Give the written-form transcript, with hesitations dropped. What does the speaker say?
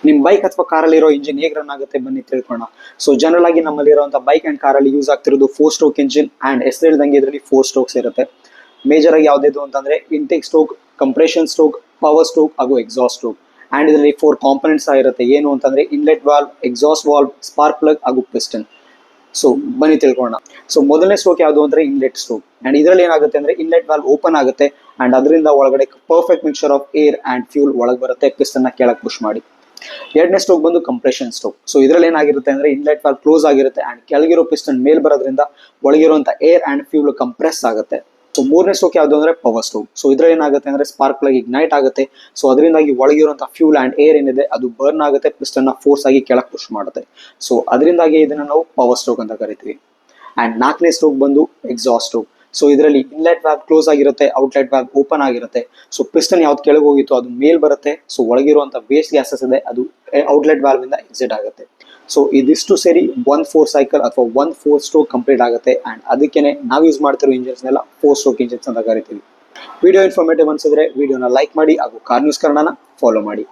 ನಿಮ್ ಬೈಕ್ ಅಥವಾ ಕಾರಲ್ಲಿರೋ ಇಂಜಿನ್ ಹೇಗೆ ರನ್ ಆಗುತ್ತೆ ಬನ್ನಿ ತಿಳ್ಕೊಳ್ಳೋಣ. ಸೊ ಜನರಲ್ ಆಗಿ ನಮ್ಮಲ್ಲಿರುವಂತಹ ಬೈಕ್ ಅಂಡ್ ಕಾರಲ್ಲಿ ಯೂಸ್ ಆಗ್ತಿರೋದು 4 ಸ್ಟ್ರೋಕ್ ಇಂಜಿನ್ ಅಂಡ್ ಹೆಸರು ಹೇಳ್ದಂಗೆ ಇದರಲ್ಲಿ 4 ಸ್ಟ್ರೋಕ್ಸ್ ಇರುತ್ತೆ. ಮೇಜರ್ ಆಗಿ ಯಾವ್ದು ಅಂದ್ರೆ intake stroke, compression stroke, power stroke ಹಾಗೂ ಎಕ್ಸಾಸ್ಟ್ ಸ್ಟ್ರೋಕ್. ಅಂಡ್ ಇದರಲ್ಲಿ 4 ಕಾಂಪೊನೆಂಟ್ಸ್ ಆಗಿರುತ್ತೆ. ಏನು ಅಂತಂದ್ರೆ inlet valve, exhaust valve, spark plug ಹಾಗೂ ಪಿಸ್ಟನ್. ಸೊ ಬನ್ನಿ ತಿಳ್ಕೊಳ್ಳೋಣ. ಸೊ ಮೊದಲನೇ ಸ್ಟ್ರೋಕ್ ಯಾವುದು ಅಂದ್ರೆ ಇನ್ಲೆಟ್ ಸ್ಟ್ರೋಕ್. ಅಂಡ್ ಇದರಲ್ಲಿ ಏನಾಗುತ್ತೆ ಅಂದ್ರೆ ಇನ್ಲೆಟ್ ವಾಲ್ವ್ ಓಪನ್ ಆಗುತ್ತೆ ಅಂಡ್ ಅದರಿಂದ ಒಳಗಡೆ perfect mixture of air and fuel ಒಳಗೆ ಬರುತ್ತೆ, ಪಿಸ್ಟನ್ ನ ಕೆಳಗೆ ಪುಷ್ ಮಾಡಿ. ಎರಡನೇ ಸ್ಟ್ರೋಕ್ ಬಂದು ಕಂಪ್ರೆಷನ್ ಸ್ಟ್ರೋಕ್. ಸೊ ಇದರಲ್ಲಿ ಏನಾಗಿರುತ್ತೆ ಅಂದ್ರೆ ಇನ್ಲೆಟ್ ವಾಲ್ವ್ ಕ್ಲೋಸ್ ಆಗಿರುತ್ತೆ ಅಂಡ್ ಕೆಳಗಿರೋ ಪಿಸ್ಟನ್ ಮೇಲ್ ಬರೋದ್ರಿಂದ ಒಳಗಿರುವಂತ ಏರ್ ಅಂಡ್ ಫ್ಯೂಲ್ ಕಂಪ್ರೆಸ್ ಆಗುತ್ತೆ. ಸೊ ಮೂರನೇ ಸ್ಟ್ರೋಕ್ ಯಾವುದು ಅಂದ್ರೆ ಪವರ್ ಸ್ಟ್ರೋಕ್. ಸೊ ಇದ್ರಲ್ಲಿ ಏನಾಗುತ್ತೆ ಅಂದ್ರೆ ಸ್ಪಾರ್ಕ್ ಪ್ಲಗ್ ಇಗ್ನೈಟ್ ಆಗುತ್ತೆ. ಸೊ ಅದರಿಂದಾಗಿ ಒಳಗಿರುವಂತಹ ಫ್ಯೂಲ್ ಅಂಡ್ ಏರ್ ಏನಿದೆ ಅದು ಬರ್ನ್ ಆಗುತ್ತೆ, ಪಿಸ್ಟನ್ ನ ಫೋರ್ಸ್ ಆಗಿ ಕೆಳಗೆ ಪುಷ್ ಮಾಡುತ್ತೆ. ಸೊ ಅದರಿಂದಾಗಿ ಇದನ್ನ ನಾವು ಪವರ್ ಸ್ಟ್ರೋಕ್ ಅಂತ ಕರಿತೀವಿ. ಅಂಡ್ ನಾಲ್ಕನೇ ಸ್ಟ್ರೋಕ್ ಬಂದು ಎಕ್ಸಾಸ್ಟ್ ಸ್ಟ್ರೋಕ್. ಸೊ ಇದರಲ್ಲಿ ಇನ್ಲೆಟ್ ವಾಲ್ವ್ ಕ್ಲೋಸ್ ಆಗಿರುತ್ತೆ, ಔಟ್ಲೆಟ್ ವಾಲ್ವ್ ಓಪನ್ ಆಗಿರುತ್ತೆ. ಸೊ ಪಿಸ್ಟನ್ ಯಾವ್ದು ಕೆಳಗೆ ಹೋಗಿತ್ತು ಅದು ಮೇಲ್ ಬರುತ್ತೆ. ಸೊ ಒಳಗಿರುವಂತ ವೇಸ್ಟ್ ಗ್ಯಾಸಸ್ ಇದೆ ಅದು ಔಟ್ಲೆಟ್ ವಾಲ್ವ್ ಇಂದ ಎಕ್ಸಿಟ್ ಆಗುತ್ತೆ. ಸೊ ಇದಿಷ್ಟು ಸೇರಿ 1/4 ಸೈಕಲ್ ಅಥವಾ 1/4 ಸ್ಟ್ರೋಕ್ ಕಂಪ್ಲೀಟ್ ಆಗುತ್ತೆ. ಅಂಡ್ ಅದಕ್ಕೇನೆ ನಾವು ಯೂಸ್ ಮಾಡ್ತಿರೋ ಇಂಜಿನ್ಸ್ ನೆಲ್ಲ 4 ಸ್ಟ್ರೋಕ್ ಇಂಜಿನ್ಸ್ ಅಂತ ಕರಿತೀವಿ. ವಿಡಿಯೋ ಇನ್ಫಾರ್ಮೇಟಿವ್ ಅನ್ಸಿದ್ರೆ ವಿಡಿಯೋನ ಲೈಕ್ ಮಾಡಿ ಹಾಗೂ ಕಾರ್ ನ್ಯೂಸ್ ಕನ್ನಡನ ಫಾಲೋ ಮಾಡಿ.